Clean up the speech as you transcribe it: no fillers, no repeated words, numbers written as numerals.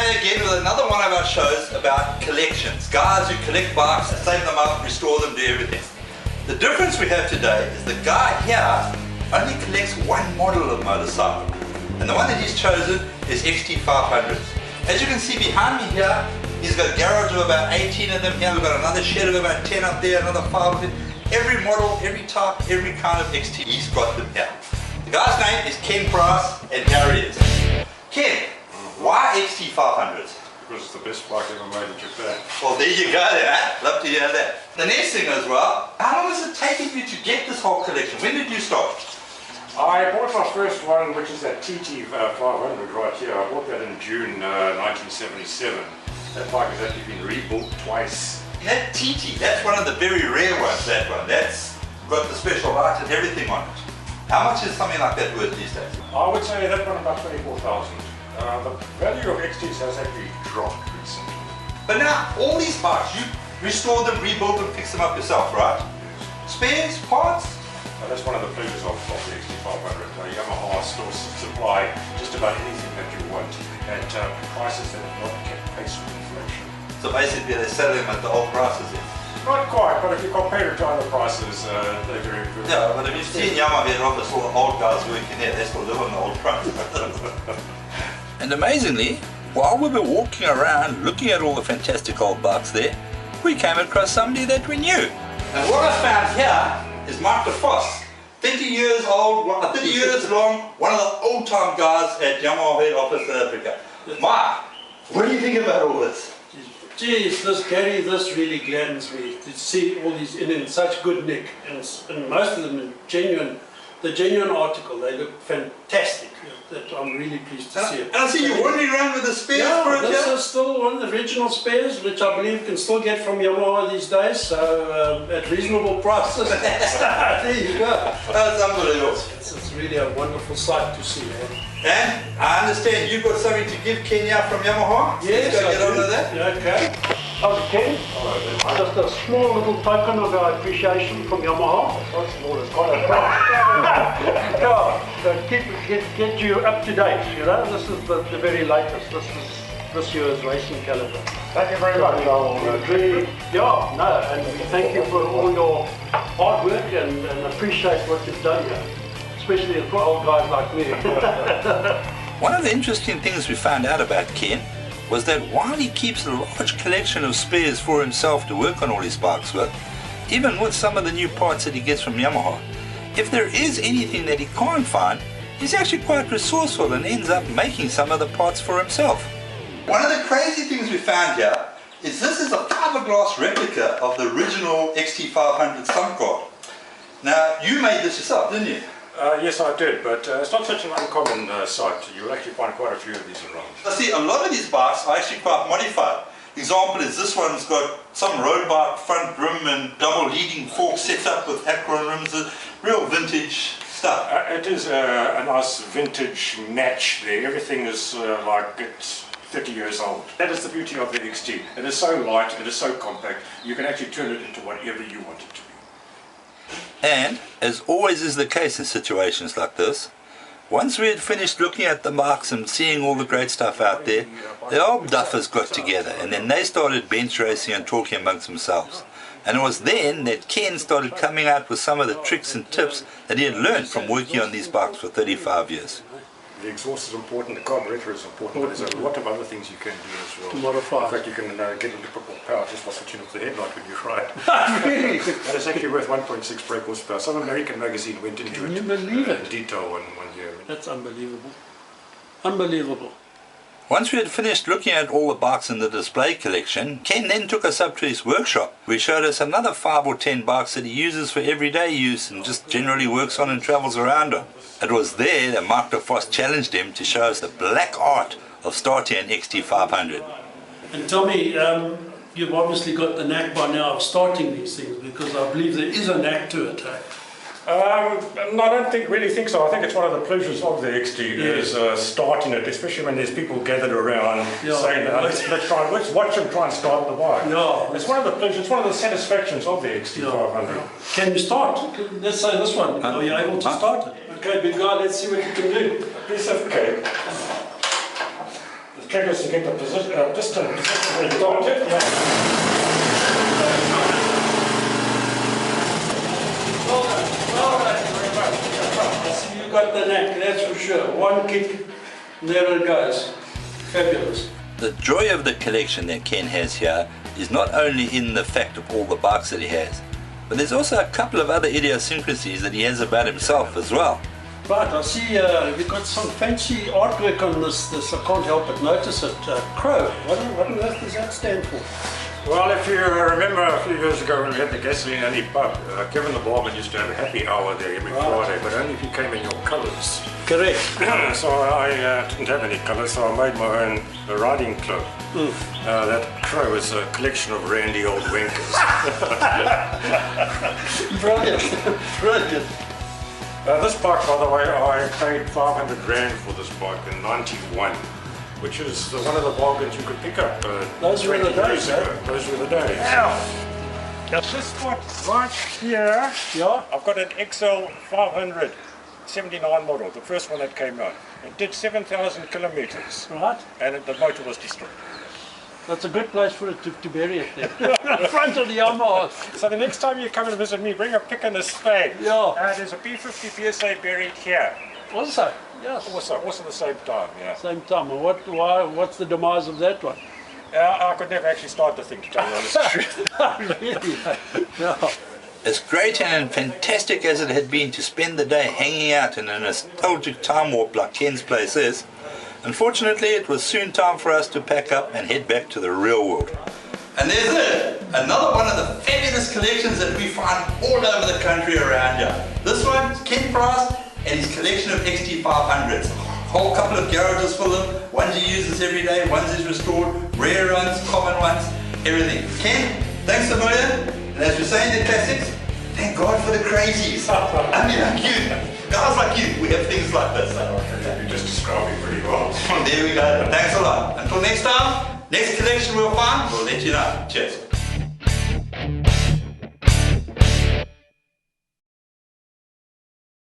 today again with another one of our shows about collections. Guys who collect bikes, save them up, restore them, do everything. The difference we have today is the guy here only collects one model of motorcycle. And the one that he's chosen is XT500s. As you can see behind me here, he's got a garage of about 18 of them here. We've got another shed of about 10 up there, another 5 of them. Every model, every type, every kind of XT, he's got them here. The guy's name is Ken Price, and here he is. Ken, why XT500s? Because it's the best bike ever made in Japan. Well, there you go then, eh? Love to hear that. The next thing as well, how long has it taken you to get this whole collection? When did you start? I bought my first one, which is that XT500 right here. I bought that in June 1977. That bike has actually been rebuilt twice. That TT, that's one of the very rare ones, that one. That's got the special light and everything on it. How much is something like that worth these days? I would say that one about 24,000. The value of XTs has actually dropped recently. But now, all these bikes, you restore them, rebuild them, fix them up yourself, right? Yes. Spares, parts? That's one of the pleasures of the XT500. Yamaha stores supply just about anything that you want at prices that have not kept pace with inflation. So basically they're selling them at the old prices then? Not quite, but if you compare it to other prices, they're very good. Yeah, but if you've seen Yamaha here office, all the old guys working there, they still live on the old price. And amazingly, while we were walking around looking at all the fantastic old bikes there, we came across somebody that we knew. And what I found here is Mark DeVos, 30 years old, 30 years long, one of the old-time guys at Yamaha head office South Africa. Mark, what do you think about all this? Geez, Gary, this really gladdens me to see all these in such good nick, and most of them are genuine. The genuine article, they look fantastic. That I'm really pleased to see it. And I see you wandering around with the spares for it. This is still one of the original spares, which I believe can still get from Yamaha these days, so at reasonable prices. There you go. That's unbelievable. It's really a wonderful sight to see. And I understand you've got something to give Kenya from Yamaha? Yes, Let's go get on with that. Okay. Okay. Just a small little token of our appreciation from Yamaha. Not small, it's quite a Get you up to date, you know. This is the very latest. This is this year's racing caliber. Thank you very much. Really, and we thank you for all your hard work and appreciate what you've done here, especially for old guys like me. One of the interesting things we found out about Ken was that while he keeps a large collection of spares for himself to work on all his bikes with, even with some of the new parts that he gets from Yamaha, if there is anything that he can't find, he's actually quite resourceful and ends up making some of the parts for himself. One of the crazy things we found here is this is a fiberglass replica of the original XT500 sump guard. Now, you made this yourself, didn't you? Yes, I did, but it's not such an uncommon sight. You'll actually find quite a few of these around. I see a lot of these bikes are actually quite modified. Example is this one's got some road bike front rim and double leading fork set up with Acron rims, real vintage stuff. It is a nice vintage match there. Everything is like it's 30 years old. That is the beauty of the XT. It is so light, it is so compact, you can actually turn it into whatever you want it to be. And, as always is the case in situations like this, once we had finished looking at the bikes and seeing all the great stuff out there, the old duffers got together and then they started bench racing and talking amongst themselves. And it was then that Ken started coming out with some of the tricks and tips that he had learned from working on these bikes for 35 years. The exhaust is important, the carburetor is important, but there's a lot of other things you can do as well. To modify. In fact, you can get a little bit more power just by switching off the headlight when you ride. Really? That is actually worth 1.6 brake horsepower. Some American magazine went into Can it. you believe it? In detail one year. That's unbelievable. Unbelievable. Once we had finished looking at all the bikes in the display collection, Ken then took us up to his workshop, where he showed us another 5 or 10 bikes that he uses for everyday use and just generally works on and travels around on. It was there that Mark DeVos challenged him to show us the black art of starting an XT500. And tell me, you've obviously got the knack by now of starting these things, because I believe there is a knack to it. No, I don't really think so. I think it's one of the pleasures of the XT is starting it, especially when there's people gathered around saying, let's watch them try and start the bike. Yeah. It's one of the pleasures, it's one of the satisfactions of the XT500. Can you start? Let's say this one. Are you able to start it? Okay, big guy, let's see what you can do. Piece of cake. triggers to get the piston position started. Yeah. Well done. Well done. Very much. I see you got the knack, that's for sure. One kick, and there it goes. Fabulous. The joy of the collection that Ken has here is not only in the fact of all the bikes that he has, but there's also a couple of other idiosyncrasies that he has about himself as well. Right, I see you've got some fancy artwork on this. I can't help but notice it. Crow. What on earth does that stand for? Well, if you remember a few years ago when we had the Gasoline Alley pub, Kevin the barman used to have a happy hour there every Friday, but only if you came in your colours. Correct. So I didn't have any colours, so I made my own riding cloak. That crow is a collection of randy old wankers. Brilliant. Brilliant. This bike, by the way, I paid 500 Rand for this bike in '91. Which is one of the bargains you could pick up. Those were the days, eh? Those were the days. This bike right here, Yeah. I've got an XL500 79 model, the first one that came out. It did 7,000 kilometers, Right. and the motor was destroyed. That's a good place for it to bury it there. In front of the Yamaha. So the next time you come and visit me, bring a pick and a spade. Yeah. There's a P50 PSA buried here. Also, yes. Also the same time, yeah. Same time. And what's the demise of that one? I could never actually start the thing, to tell you the honest truth. Really? Yeah. As great and fantastic as it had been to spend the day hanging out in a nostalgic time warp like Ken's place is, unfortunately it was soon time for us to pack up and head back to the real world. And there's it! Another one of the fabulous collections that we find all over the country around here. This one, Ken Price and his collection of XT500s. A whole couple of garages full of them. Ones he uses every day, ones he's restored, rare ones, common ones, everything. Ken, thanks a million. And as we say in the classics, thank God for the crazies. I mean, like you, guys like you, we have things like this. You just described me pretty well. There we go. Thanks a lot. Until next time, next collection we'll find, we'll let you know. Cheers.